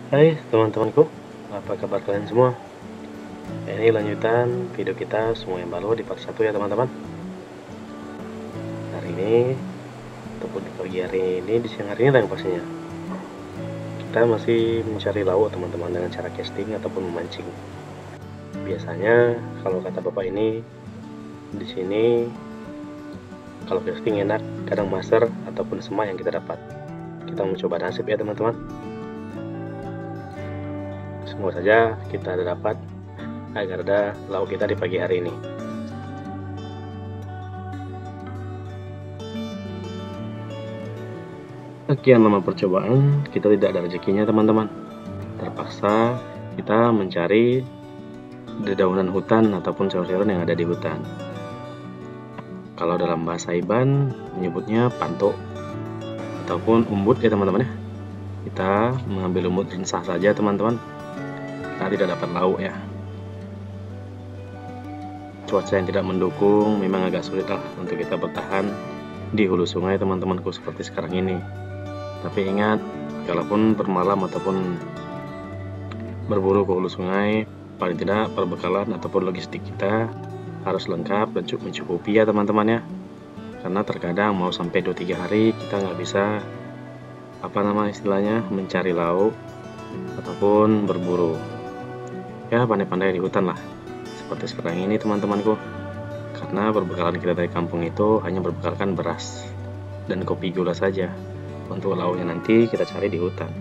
Hai teman-temanku, apa kabar kalian semua? Ini lanjutan video kita semua yang baru di part 1 ya teman-teman. Hari ini, ataupun di pagi hari ini, di siang hari ini lah yang pastinya, kita masih mencari lauk teman-teman dengan cara casting ataupun memancing. Biasanya kalau kata bapak ini, di sini kalau casting enak, kadang master ataupun semak yang kita dapat. Kita mencoba nasib ya teman-teman. Semoga saja kita ada dapat agar ada lauk kita di pagi hari ini. Sekian lama percobaan, kita tidak ada rezekinya teman-teman. Terpaksa kita mencari dedaunan hutan ataupun sayur-sayuran yang ada di hutan. Kalau dalam bahasa Iban menyebutnya panto ataupun umbut ya teman-teman ya. Kita mengambil umbut rensah saja teman-teman. Kita tidak dapat lauk ya. Cuaca yang tidak mendukung memang agak sulit lah untuk kita bertahan di hulu sungai teman-temanku seperti sekarang ini. Tapi ingat, kalaupun bermalam ataupun berburu ke hulu sungai, paling tidak perbekalan ataupun logistik kita harus lengkap dan cukup mencukupi ya teman-teman ya. Karena terkadang mau sampai 2-3 hari kita nggak bisa istilahnya mencari lauk ataupun berburu. Ya pandai-pandai di hutan lah. Seperti sekarang ini teman-temanku. Karena perbekalan kita dari kampung itu hanya berbekalkan beras dan kopi gula saja. Untuk lauknya nanti kita cari di hutan.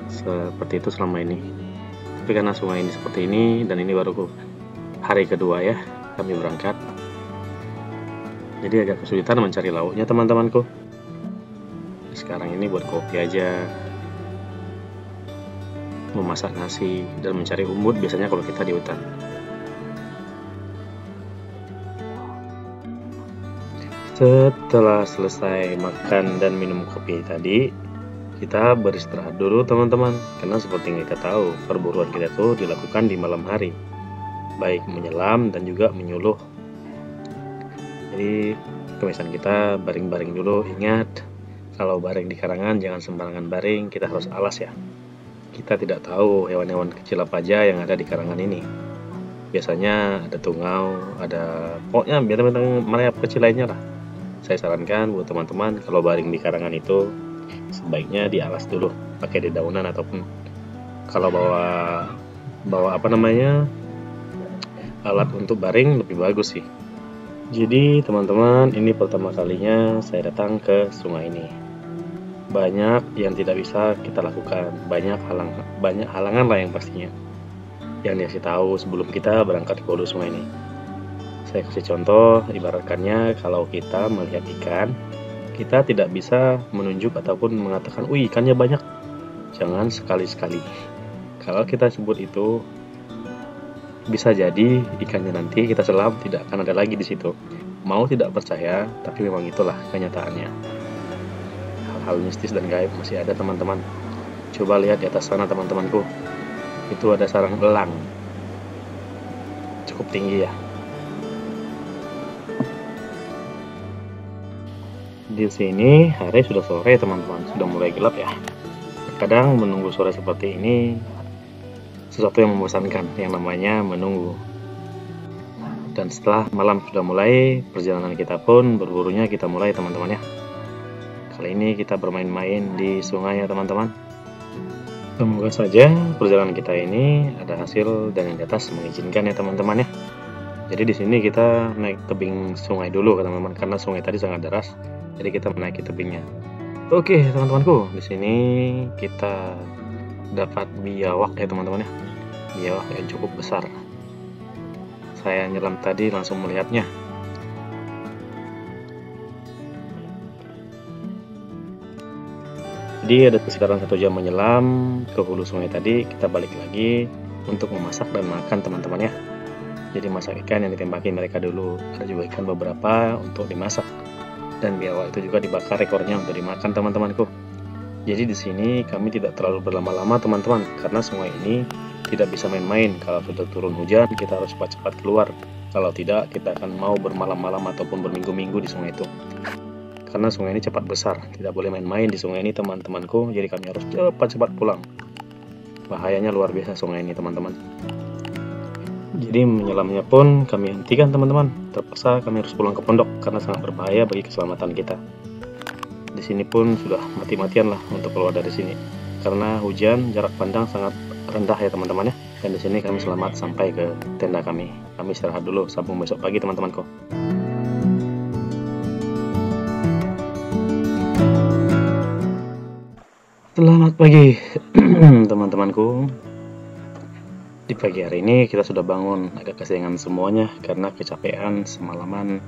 Seperti itu selama ini. Tapi karena sungai ini seperti ini dan ini baru hari kedua ya kami berangkat. Jadi agak kesulitan mencari lauknya teman-temanku. Sekarang ini buat kopi aja, memasak nasi dan mencari umbut biasanya kalau kita di hutan. Setelah selesai makan dan minum kopi tadi, kita beristirahat dulu teman-teman. Karena seperti yang kita tahu, perburuan kita tuh dilakukan di malam hari, baik menyelam dan juga menyuluh. Jadi kebiasaan kita baring-baring dulu. Ingat, kalau baring di karangan jangan sembarangan baring, kita harus alas ya. Kita tidak tahu hewan-hewan kecil apa aja yang ada di karangan ini. Biasanya ada tungau, ada pokoknya binatang-binatang merayap kecil lainnya lah. Saya sarankan buat teman-teman kalau baring di karangan itu sebaiknya dialas dulu pakai dedaunan ataupun kalau bawa alat untuk baring lebih bagus sih. Jadi teman-teman, ini pertama kalinya saya datang ke sungai ini. Banyak yang tidak bisa kita lakukan, banyak halangan lah yang pastinya yang dikasih tahu sebelum kita berangkat ke hulu sungai ini. Saya kasih contoh, ibaratkannya kalau kita melihat ikan, kita tidak bisa menunjuk ataupun mengatakan, "Wih, ikannya banyak." Jangan sekali-sekali. Kalau kita sebut itu, bisa jadi ikannya nanti kita selam tidak akan ada lagi di situ. Mau tidak percaya, tapi memang itulah kenyataannya. Hal-hal mistis dan gaib masih ada teman-teman. Coba lihat di atas sana teman-temanku. Itu ada sarang elang. Cukup tinggi ya. Di sini hari sudah sore teman-teman, sudah mulai gelap ya. Kadang menunggu sore seperti ini sesuatu yang membosankan, yang namanya menunggu. Dan setelah malam sudah mulai, perjalanan kita pun berburunya kita mulai teman-teman ya. Kali ini kita bermain-main di sungai ya teman-teman. Semoga saja perjalanan kita ini ada hasil dan yang di atas mengizinkan ya teman-teman ya. Jadi di sini kita naik tebing sungai dulu teman-teman, karena sungai tadi sangat deras. Jadi kita menaiki tebingnya. Oke teman-temanku, di sini kita dapat biawak ya teman-teman ya. Biawak yang cukup besar. Saya nyelam tadi langsung melihatnya. Jadi ada sekitaran 1 jam menyelam ke hulu sungai tadi, kita balik lagi untuk memasak dan makan teman-teman ya. Jadi masak ikan yang ditembaki mereka dulu. Ada juga ikan beberapa untuk dimasak. Dan biawak itu juga dibakar ekornya untuk dimakan teman-temanku. Jadi di sini kami tidak terlalu berlama-lama teman-teman, karena sungai ini tidak bisa main-main. Kalau sudah turun hujan kita harus cepat-cepat keluar. Kalau tidak kita akan mau bermalam-malam ataupun berminggu-minggu di sungai itu. karena sungai ini cepat besar, tidak boleh main-main di sungai ini teman-temanku, jadi kami harus cepat-cepat pulang. Bahayanya luar biasa sungai ini teman-teman. Jadi menyelamnya pun kami hentikan teman-teman. Terpaksa kami harus pulang ke pondok karena sangat berbahaya bagi keselamatan kita. Di sini pun sudah mati-matian lah untuk keluar dari sini. Karena hujan, jarak pandang sangat rendah ya teman-teman ya. Dan di sini kami selamat sampai ke tenda kami. Kami istirahat dulu, sambung besok pagi teman-temanku. Selamat pagi teman-temanku. Di pagi hari ini kita sudah bangun agak kesiangan semuanya karena kecapean semalaman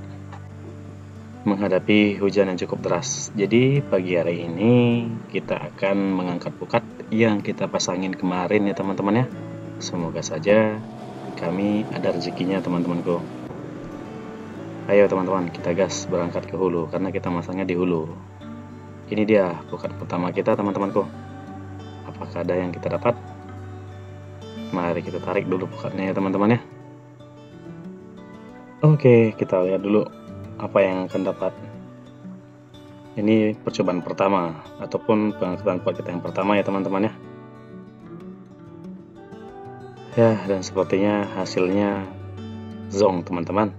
menghadapi hujan yang cukup deras. Jadi pagi hari ini kita akan mengangkat pukat yang kita pasangin kemarin ya teman-teman ya. Semoga saja kami ada rezekinya teman-temanku. Ayo teman-teman, kita gas berangkat ke hulu karena kita masangnya di hulu. Ini dia pukat pertama kita teman-temanku. Apakah ada yang kita dapat? Mari kita tarik dulu pukatnya ya teman-teman ya. Oke, kita lihat dulu apa yang akan dapat. Ini percobaan pertama ataupun pengangkatan pukat kita yang pertama ya teman-teman ya. Ya, dan sepertinya hasilnya zong teman-teman.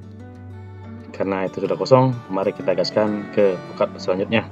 Karena itu sudah kosong, mari kita gaskan ke pukat selanjutnya.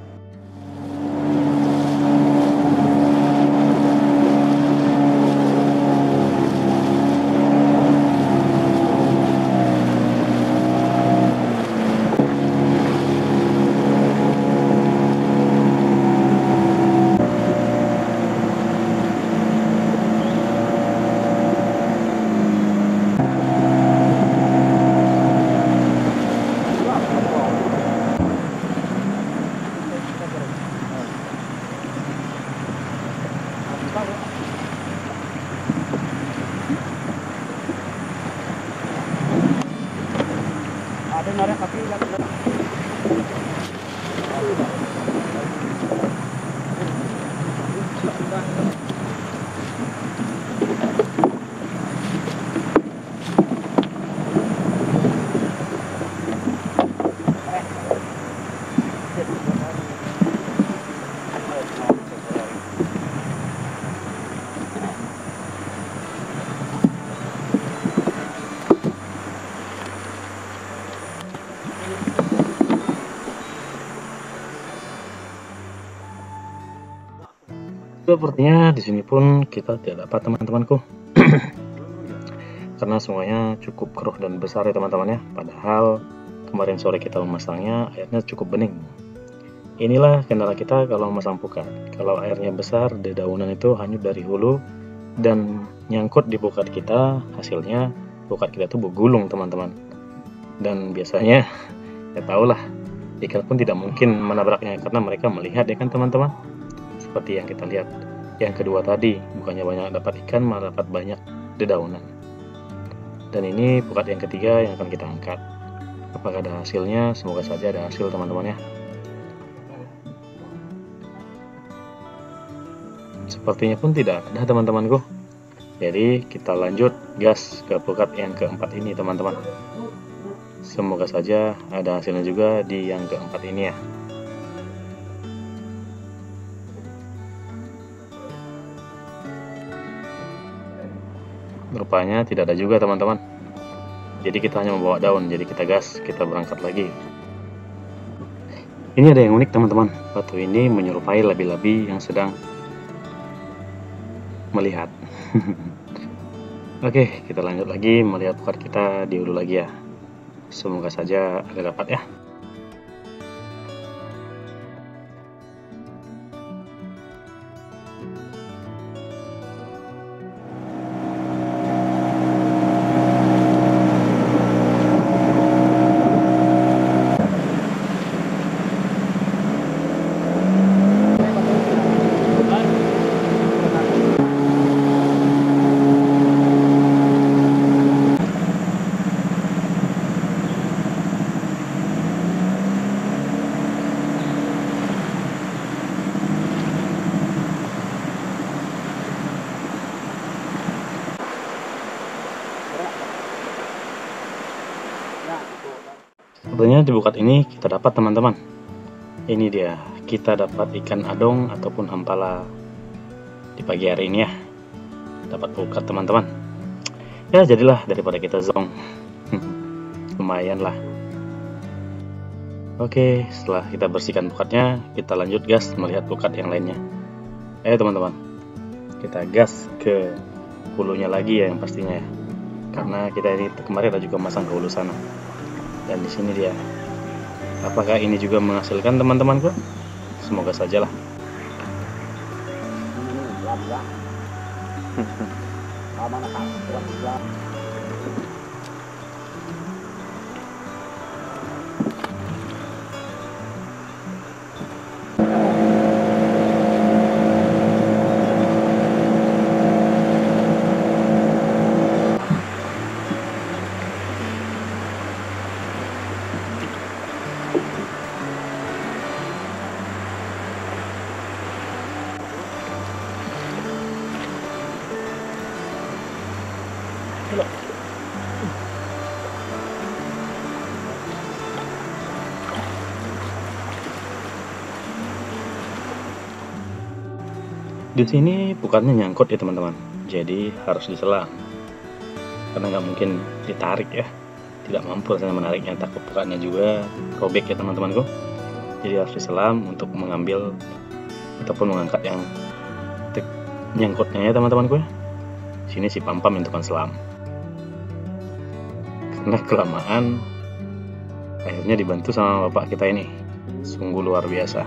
Sepertinya di sini pun kita tidak dapat teman-temanku. Karena sungainya cukup keruh dan besar ya teman-teman ya. Padahal kemarin sore kita memasangnya airnya cukup bening. Inilah kendala kita kalau memasang pukat. Kalau airnya besar, dedaunan itu hanyut dari hulu dan nyangkut di pukat kita, hasilnya pukat kita itu bergulung teman-teman. Dan biasanya ya tahulah, ikan pun tidak mungkin menabraknya karena mereka melihat ya kan teman-teman. Seperti yang kita lihat. Yang kedua tadi, bukannya banyak dapat ikan, malah dapat banyak dedaunan. Dan ini pukat yang ketiga yang akan kita angkat. Apakah ada hasilnya? Semoga saja ada hasil teman-teman ya. Sepertinya pun tidak ada teman-temanku. Jadi kita lanjut gas ke pukat yang keempat ini teman-teman. Semoga saja ada hasilnya juga di yang keempat ini ya. Rupanya tidak ada juga teman-teman. Jadi kita hanya membawa daun, jadi kita gas, kita berangkat lagi. Ini ada yang unik teman-teman. Batu ini menyerupai labi-labi yang sedang melihat. Oke, kita lanjut lagi melihat pukat kita di hulu lagi ya. Semoga saja ada dapat ya. Sebenarnya di pukat ini kita dapat teman-teman. Ini dia, kita dapat ikan adong ataupun hampala di pagi hari ini ya. Dapat pukat teman-teman. Ya jadilah daripada kita zong. Lumayan lah. Oke, setelah kita bersihkan pukatnya, kita lanjut gas melihat pukat yang lainnya. Ayo teman-teman, kita gas ke hulunya lagi ya yang pastinya ya. Karena kita ini kemarin juga masang ke hulu sana. Dan di sini dia. Apakah ini juga menghasilkan teman-temanku? Semoga sajalah. Di sini pukatnya nyangkut ya teman-teman, jadi harus diselam karena nggak mungkin ditarik ya, tidak mampu saya menariknya, takut pukatnya juga robek ya teman-temanku. Jadi harus diselam untuk mengambil ataupun mengangkat yang nyangkutnya ya teman-temanku. Sini si Pampam yang tukang selam, karena kelamaan akhirnya dibantu sama bapak kita ini, sungguh luar biasa.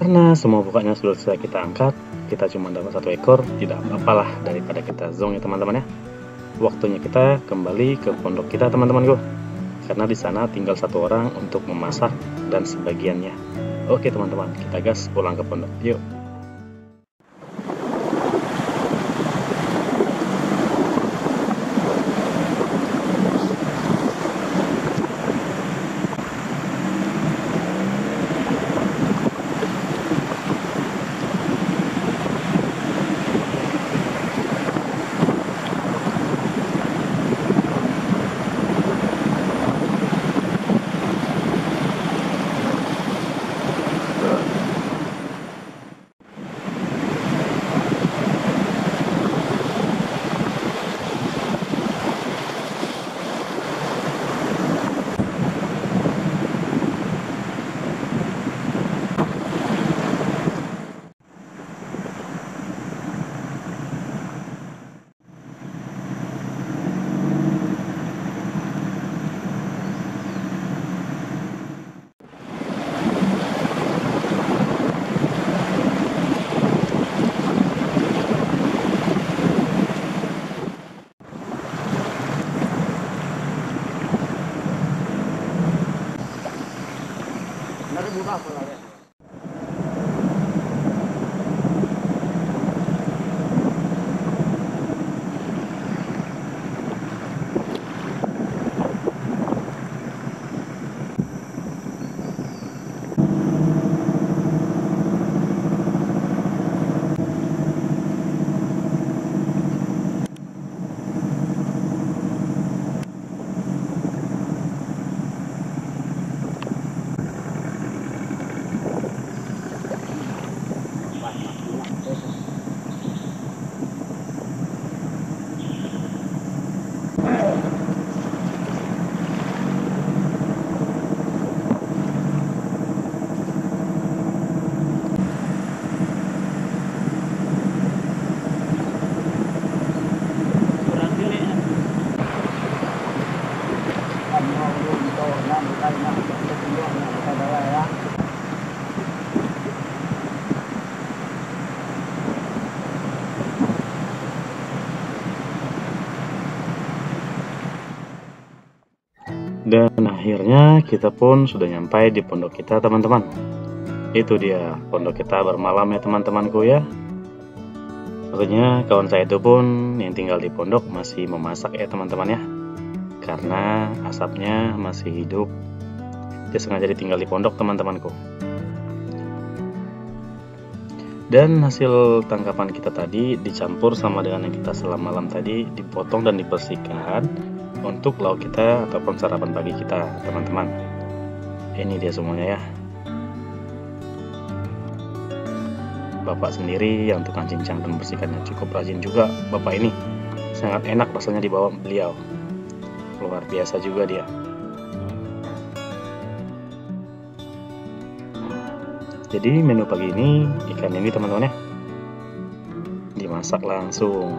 Karena semua pukatnya sudah selesai kita angkat, kita cuma dapat 1 ekor, tidak apa-apalah daripada kita zong ya teman-teman ya. Waktunya kita kembali ke pondok kita teman-temanku, karena di sana tinggal 1 orang untuk memasak dan sebagiannya. Oke teman-teman, kita gas pulang ke pondok, yuk. Dan akhirnya kita pun sudah nyampai di pondok kita teman-teman. Itu dia pondok kita bermalam ya teman-temanku ya. Tentunya kawan saya itu pun yang tinggal di pondok masih memasak ya teman-teman ya. Karena asapnya masih hidup. Dia sengaja ditinggal di pondok teman-temanku. Dan hasil tangkapan kita tadi dicampur sama dengan yang kita selama malam tadi, dipotong dan dibersihkan untuk lauk kita ataupun sarapan pagi kita teman-teman. Ini dia semuanya ya. Bapak sendiri yang tukang cincang dan bersihkannya cukup rajin juga bapak ini. Sangat enak rasanya dibawa beliau. Luar biasa juga dia. Jadi menu pagi ini ikan ini teman-teman ya, dimasak langsung.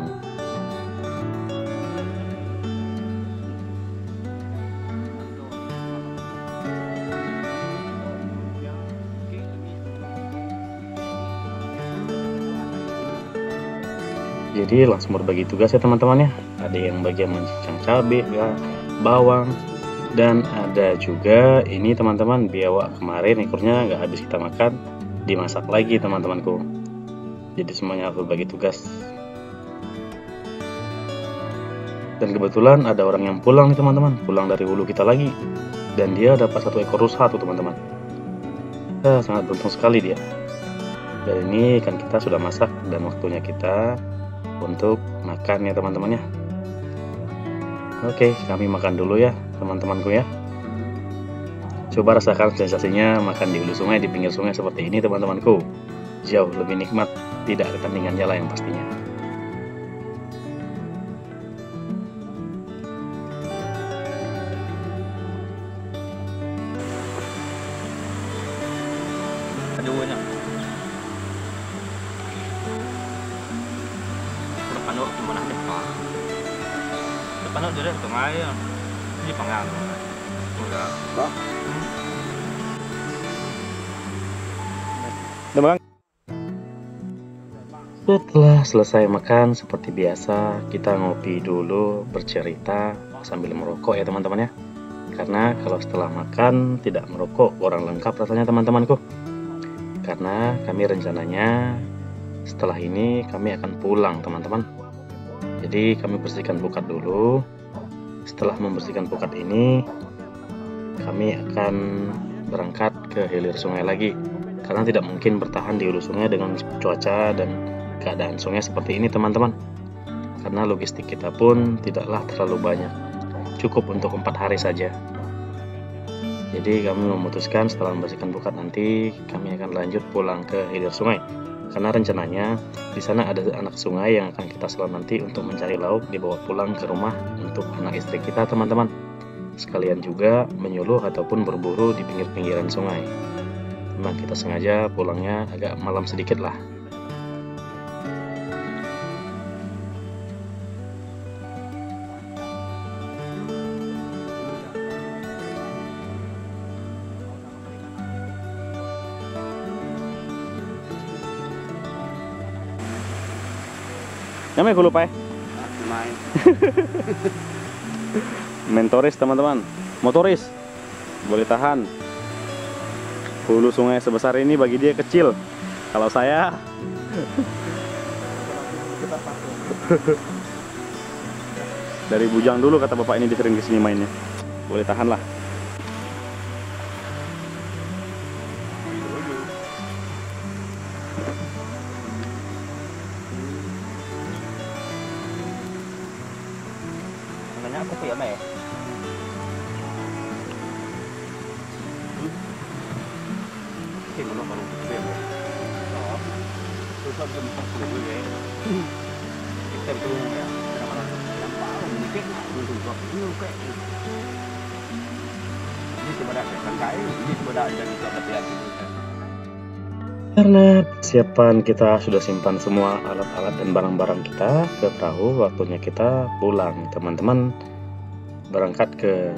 Jadi langsung berbagi tugas ya teman-teman ya. Ada yang bagian mencincang cabai, bawang, dan ada juga ini teman-teman biawak kemarin ekornya nggak habis kita makan, dimasak lagi teman-temanku. Jadi semuanya harus berbagi tugas. Dan kebetulan ada orang yang pulang nih teman-teman, pulang dari hulu kita lagi, dan dia dapat 1 ekor rusa tuh teman-teman. Sangat beruntung sekali dia. Dan ini ikan kita sudah masak dan waktunya kita untuk makan ya teman-teman ya. Oke, kami makan dulu ya teman-temanku ya. Coba rasakan sensasinya makan di hulu sungai, di pinggir sungai seperti ini teman-temanku. Jauh lebih nikmat, tidak ada tandingannya lah yang pastinya. Keduanya. Depan lo gimana depan? Depan lo dari tengah ya. Ini pangan. Udah. Setelah selesai makan seperti biasa, kita ngopi dulu, bercerita sambil merokok ya teman-teman ya. Karena kalau setelah makan tidak merokok kurang lengkap rasanya teman-temanku. Karena kami rencananya setelah ini kami akan pulang teman-teman. Jadi kami bersihkan pukat dulu. Setelah membersihkan pukat ini, kami akan berangkat ke hilir sungai lagi. Karena tidak mungkin bertahan di hulu sungai dengan cuaca dan keadaan sungai seperti ini teman-teman. Karena logistik kita pun tidaklah terlalu banyak, cukup untuk 4 hari saja. Jadi kami memutuskan setelah membersihkan pukat nanti kami akan lanjut pulang ke hilir sungai. Karena rencananya di sana ada anak sungai yang akan kita selam nanti untuk mencari lauk dibawa pulang ke rumah untuk anak istri kita teman-teman. Sekalian juga menyuluh ataupun berburu di pinggir-pinggiran sungai. Memang kita sengaja pulangnya agak malam sedikit lah. Namanya gue lupa ya. Mentoris teman-teman, motoris, boleh tahan. Hulu sungai sebesar ini bagi dia kecil. Kalau saya dari bujang dulu kata bapak ini disering kesini mainnya. Boleh tahan lah. Nanya aku ya Mei. Cái của nó còn thêm rồi. Đó. Tôi không cần phải sử dụng cái tem tu này. Nó mà làm bảo mình kết lại mình dùng vào như cái. Ini cuma ada kan kai, ini cuma ada jadi pelatihan gitu. Karena persiapan kita sudah simpan semua alat-alat dan barang-barang kita ke perahu, waktunya kita pulang teman-teman, berangkat ke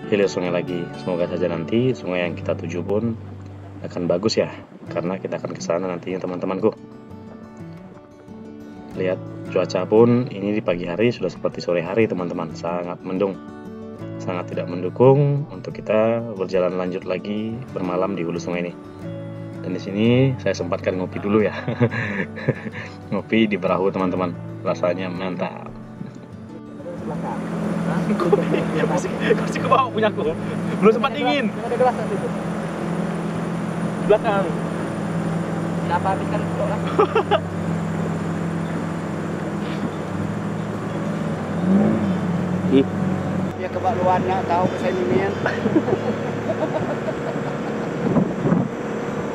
hilir sungai lagi. Semoga saja nanti sungai yang kita tuju pun akan bagus ya, karena kita akan ke sana nantinya teman-temanku. Lihat cuaca pun ini di pagi hari sudah seperti sore hari teman-teman, sangat mendung. sangat tidak mendukung untuk kita berjalan lanjut lagi bermalam di hulu sungai ini. Dan di sini saya sempatkan ngopi dulu ya. Ngopi di perahu teman-teman, rasanya mantap. Kasih ke bawah punya aku. Belum sempat dingin. Ada gelas di situ. Belakang. Kenapa habiskan itu lah? Ya kebaluannya tahu kesenian.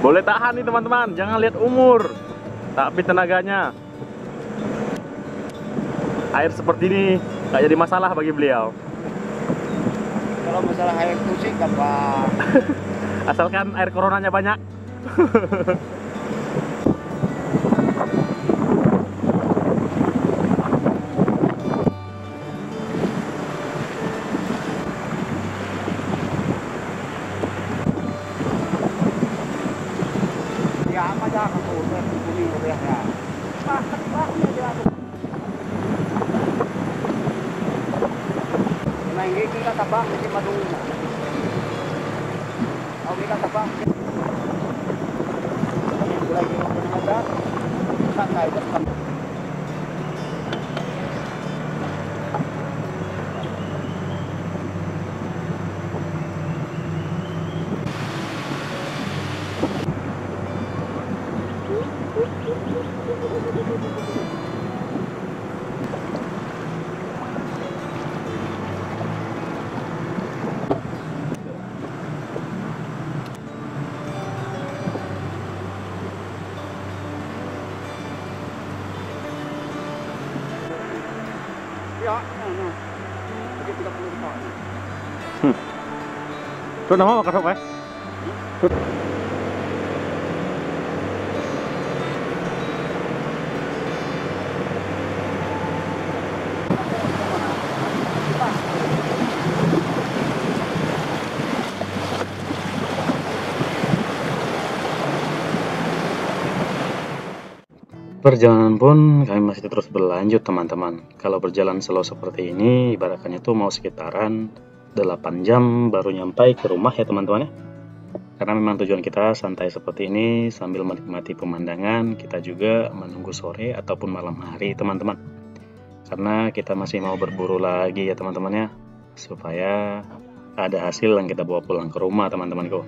Boleh tahan nih teman-teman, jangan lihat umur, tapi tenaganya. Air seperti ini nggak jadi masalah bagi beliau. Kalau masalah air itu sih gampang. Asalkan air coronanya banyak. Ya apa aja kan tuh kuning ya. Bahnya dia tuh. Nah ini kita tabang di Madung. Oh kita tabang. Lagi ngomong ada santai bersama. Ya, nah. Jadi 30 ton. Tuh nama apa kasok ya? Perjalanan pun kami masih terus berlanjut teman-teman. Kalau berjalan slow seperti ini, ibaratnya tuh mau sekitaran 8 jam baru nyampai ke rumah ya teman-teman ya. Karena memang tujuan kita santai seperti ini sambil menikmati pemandangan, kita juga menunggu sore ataupun malam hari teman-teman. Karena kita masih mau berburu lagi ya teman-teman ya, supaya ada hasil yang kita bawa pulang ke rumah teman-temanku.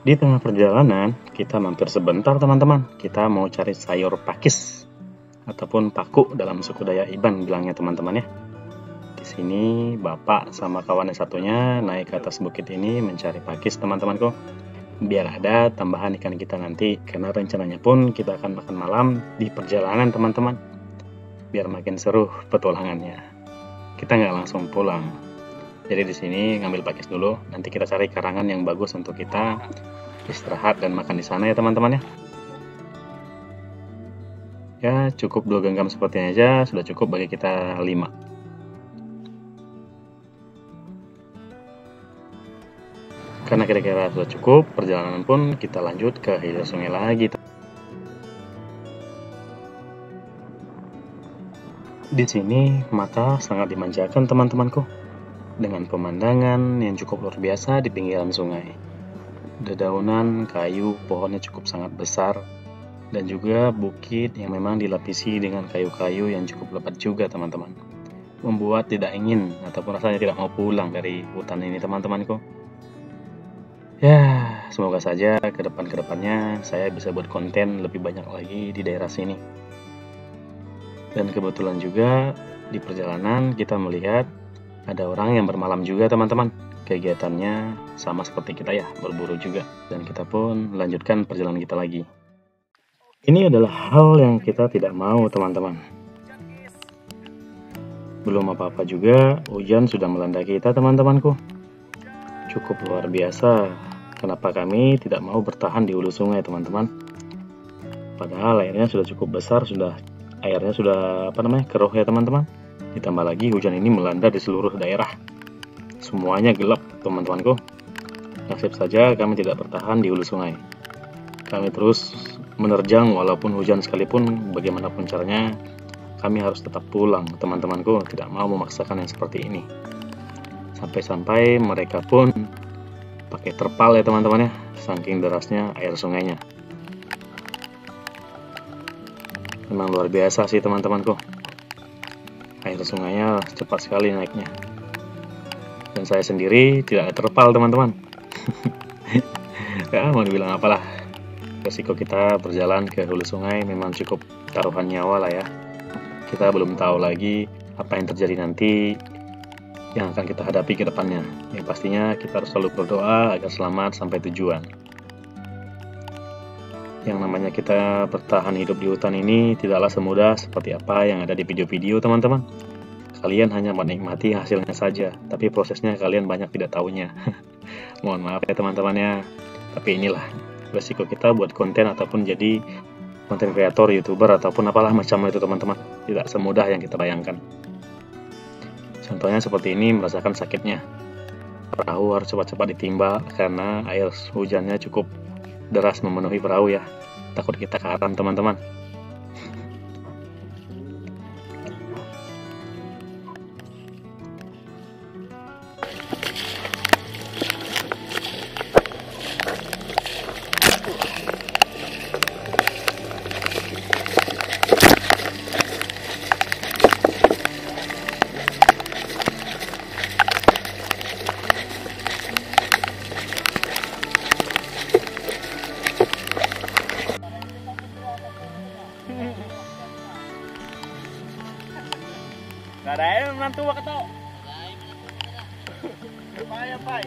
Di tengah perjalanan, kita mampir sebentar teman-teman. Kita mau cari sayur pakis ataupun paku dalam suku Dayak Iban bilangnya teman-teman ya. Di sini bapak sama kawannya satunya naik ke atas bukit ini mencari pakis teman-temanku. Biar ada tambahan ikan kita nanti, karena rencananya pun kita akan makan malam di perjalanan teman-teman. Biar makin seru petualangannya. Kita nggak langsung pulang. Jadi di sini ngambil pakis dulu, nanti kita cari karangan yang bagus untuk kita istirahat dan makan di sana ya teman-teman ya. Ya cukup 2 genggam seperti ini aja sudah cukup bagi kita 5. Karena kira-kira sudah cukup, perjalanan pun kita lanjut ke hilir sungai lagi. Di sini mata sangat dimanjakan teman-temanku, dengan pemandangan yang cukup luar biasa di pinggiran sungai. Dedaunan kayu pohonnya cukup sangat besar, dan juga bukit yang memang dilapisi dengan kayu-kayu yang cukup lebat juga teman-teman. Membuat tidak ingin ataupun rasanya tidak mau pulang dari hutan ini teman-temanku. Ya, semoga saja ke depan-kedepannya saya bisa buat konten lebih banyak lagi di daerah sini. Dan kebetulan juga di perjalanan kita melihat ada orang yang bermalam juga teman-teman. Kegiatannya sama seperti kita ya, berburu juga. Dan kita pun melanjutkan perjalanan kita lagi. Ini adalah hal yang kita tidak mau teman-teman. Belum apa-apa juga, hujan sudah melanda kita teman-temanku. Cukup luar biasa. Kenapa kami tidak mau bertahan di hulu sungai teman-teman? Padahal airnya sudah cukup besar, airnya sudah keruh ya teman-teman. Ditambah lagi hujan ini melanda di seluruh daerah. Semuanya gelap, teman-temanku. Nasib saja kami tidak bertahan di hulu sungai. Kami terus menerjang walaupun hujan sekalipun, bagaimanapun caranya kami harus tetap pulang, teman-temanku. Tidak mau memaksakan yang seperti ini. Sampai-sampai mereka pun pakai terpal ya teman-teman ya, saking derasnya air sungainya. Memang luar biasa sih teman-temanku. Air sungainya cepat sekali naiknya. Dan saya sendiri tidak ada terpal teman-teman. Ya mau dibilang apalah. Resiko kita berjalan ke hulu sungai memang cukup taruhan nyawa lah ya. Kita belum tahu lagi apa yang terjadi nanti, yang akan kita hadapi ke depannya. Yang pastinya kita harus selalu berdoa agar selamat sampai tujuan. Yang namanya kita bertahan hidup di hutan ini tidaklah semudah seperti apa yang ada di video-video teman-teman. Kalian hanya menikmati hasilnya saja, tapi prosesnya kalian banyak tidak tahunya. Mohon maaf ya teman-temannya, tapi inilah resiko kita buat konten ataupun jadi konten kreator, youtuber ataupun apalah macam itu teman-teman. Tidak semudah yang kita bayangkan. Contohnya seperti ini, merasakan sakitnya. Perahu harus cepat-cepat ditimba karena air hujannya cukup deras memenuhi perahu ya. Takut kita karam teman-teman. Gak ada menantu wak ketok. Lumayan, Pak.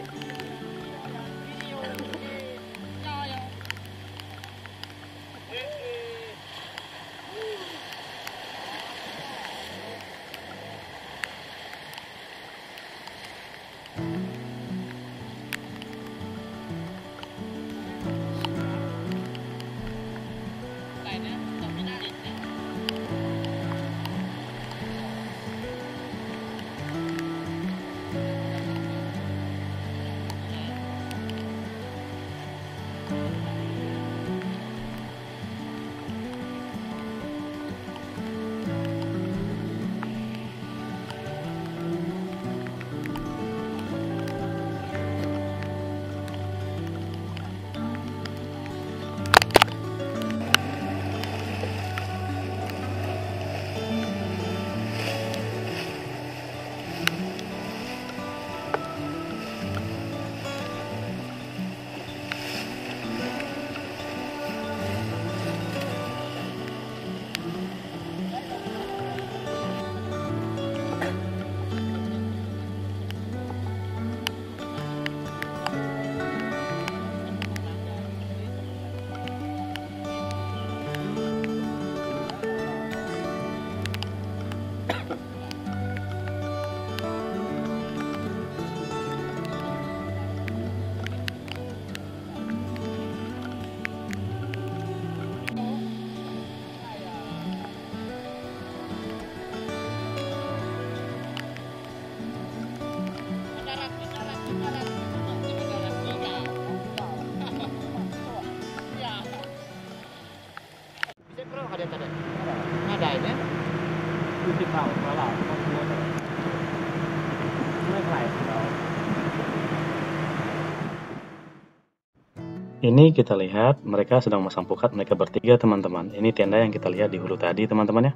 Ada ini. Itu tahu kalau Ini kita lihat mereka sedang masang pukat, mereka bertiga teman-teman. Ini tenda yang kita lihat di hulu tadi teman-teman ya.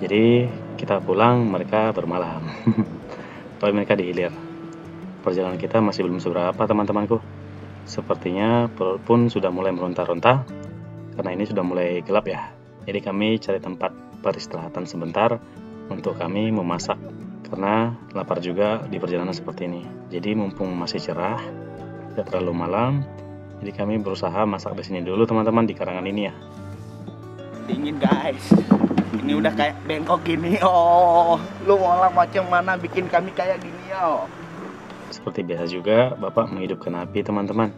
Jadi kita pulang, mereka bermalam. Tapi mereka di hilir. Perjalanan kita masih belum seberapa teman-temanku. Sepertinya perut pun sudah mulai meronta-ronta karena ini sudah mulai gelap ya. Jadi kami cari tempat peristirahatan sebentar untuk kami memasak karena lapar juga di perjalanan seperti ini. Jadi mumpung masih cerah, tidak terlalu malam, jadi kami berusaha masak di sini dulu teman-teman, di karangan ini ya. dingin guys, ini udah kayak bengkok gini. Oh, lu olah macam mana bikin kami kayak gini oh. Seperti biasa juga Bapak menghidupkan api teman-teman.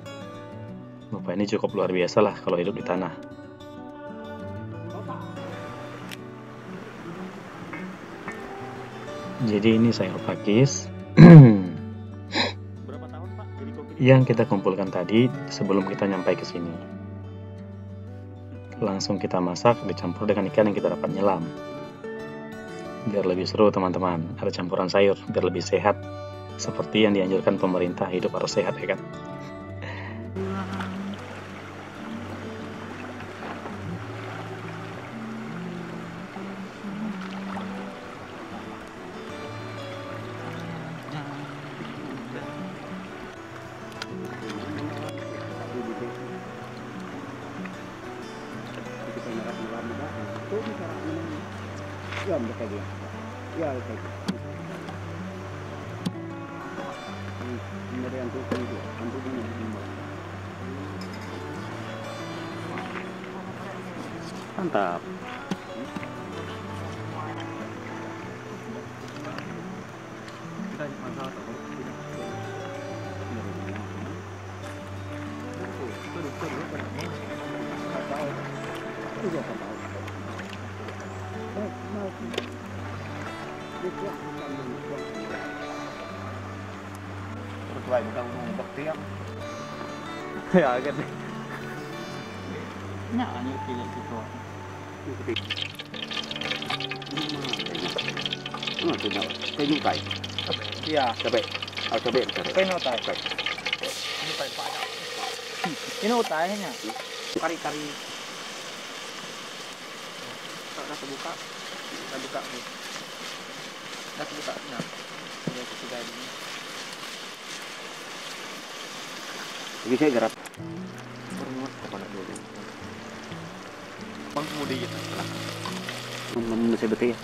Bapak ini cukup luar biasa lah kalau hidup di tanah. Jadi ini sayur pakis Berapa tahun Pak jadi koki? yang kita kumpulkan tadi sebelum kita nyampai ke sini. Langsung kita masak dicampur dengan ikan yang kita dapat nyelam. Biar lebih seru teman-teman, ada campuran sayur biar lebih sehat. Seperti yang dianjurkan pemerintah, hidup harus sehat ya kan. Mantap. Terus baik udah ngumpet tiap. Ya kan. Nah, hanya tidak gitu. Tidak. Saya nyukai. Iya. Cabai. Oh, cabai. Ini utai. Ini utainya. Kari-kari. Udah terbuka. Udah buka nih. Udah terbuka. Nah. Ini sudah ini. Jadi saya garap. Pengemudi gitu. Masih betul ya.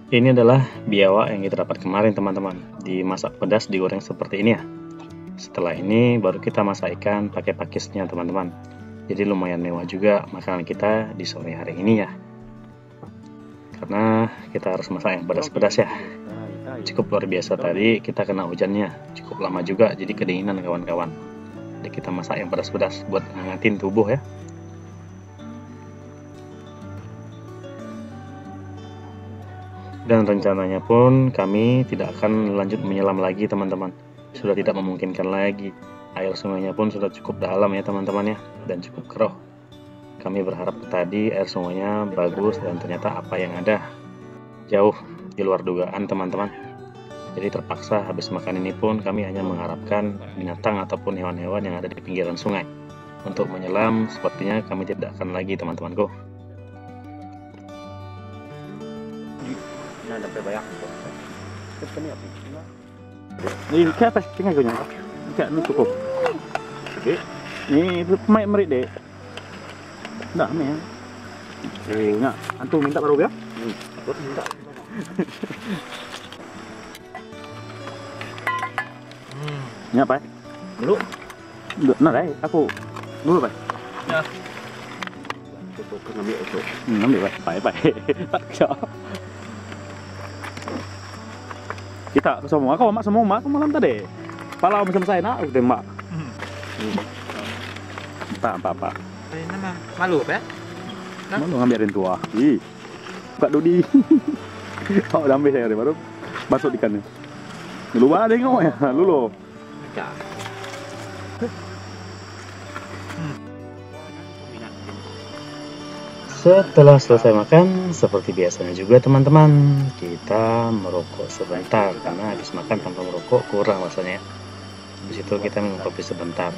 Ini adalah biawak yang kita dapat kemarin teman-teman. Dimasak pedas, digoreng seperti ini ya. Setelah ini baru kita masak ikan pakai pakisnya teman-teman. Jadi lumayan mewah juga makanan kita di sore hari ini ya. Karena kita harus masak yang pedas-pedas ya. Cukup luar biasa tadi kita kena hujannya. Cukup lama juga jadi kedinginan kawan-kawan. Jadi kita masak yang pedas-pedas buat ngangetin tubuh ya. Dan rencananya pun kami tidak akan lanjut menyelam lagi teman-teman. Sudah tidak memungkinkan lagi. Air sungainya pun sudah cukup dalam ya teman-teman ya. Dan cukup keruh. Kami berharap tadi air sungainya bagus dan ternyata apa yang ada jauh di luar dugaan teman-teman. Jadi terpaksa habis makan ini pun kami hanya mengharapkan binatang ataupun hewan-hewan yang ada di pinggiran sungai. Untuk menyelam sepertinya kami tidak akan lagi teman-temanku. Nah, dapat banyak. Ini kayak apa? Tinggal gue nyangka. Kayak ini cukup. Ini pemain merit deh. Dah, nih. Nah, antum minta baru ya? Minta. Ini apa? Dulu. Nah, deh, aku dulu pak. Ya. Tutup ngambil itu. Ambil pak, baik. Tak bisa. Kita semua, kau mak semua mak malam tadi. Kalau macam saya nak, aku tembak. Apa? Ini nama malu apa? Mau ngambilin tua. Ih, buka Dodi. Oh, udah ambil saya baru masuk ikannya. Lu mana tengok ya, lu lo. Setelah selesai makan, seperti biasanya juga teman-teman, kita merokok sebentar karena habis makan tanpa merokok kurang rasanya. Habis itu kita minum kopi sebentar.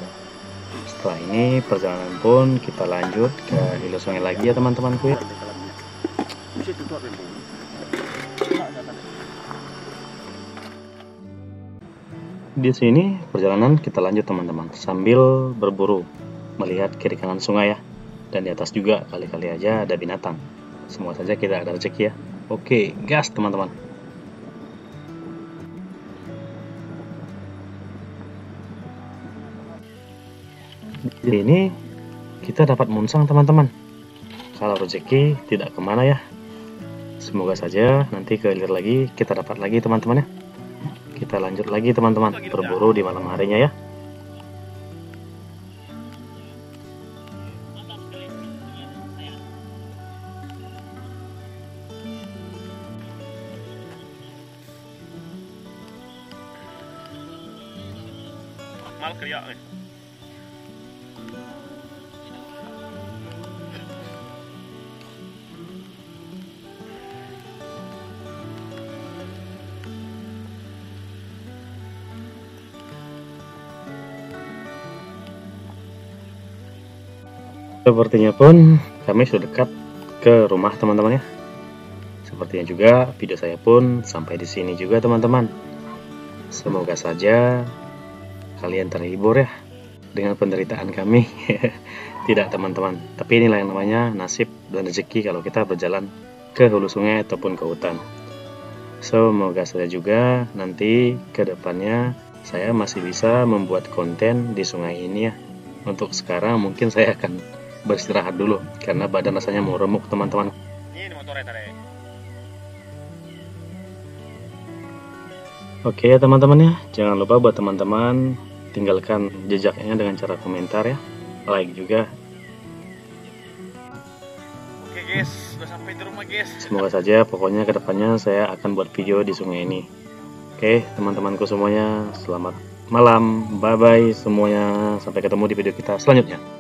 Setelah ini perjalanan pun kita lanjut ke hilir sungai lagi ya teman-temanku ya. Di sini perjalanan kita lanjut teman-teman sambil berburu melihat kiri kanan sungai ya. Dan di atas juga kali-kali aja ada binatang. Semua saja kita ada rezeki ya. Oke, gas teman-teman. Di sini kita dapat munsang teman-teman. Kalau rezeki tidak kemana ya. Semoga saja nanti kelir lagi kita dapat lagi teman-teman ya. Kita lanjut lagi teman-teman berburu di malam harinya ya. Mal kriak nih. Sepertinya pun kami sudah dekat ke rumah teman-teman ya. Sepertinya juga video saya pun sampai di sini juga teman-teman. Semoga saja kalian terhibur ya dengan penderitaan kami. Tidak teman-teman, tapi inilah yang namanya nasib dan rezeki kalau kita berjalan ke hulu sungai ataupun ke hutan. Semoga saja juga nanti ke depannya saya masih bisa membuat konten di sungai ini ya. Untuk sekarang mungkin saya akan beristirahat dulu karena badan rasanya mau remuk teman-teman. Ini motornya tadi. Oke ya teman-teman ya, jangan lupa buat teman-teman tinggalkan jejaknya dengan cara komentar ya, like juga. Oke guys, sudah sampai di rumah guys. Semoga saja pokoknya kedepannya saya akan buat video di sungai ini. Oke teman-temanku semuanya, selamat malam, bye bye semuanya, sampai ketemu di video kita selanjutnya.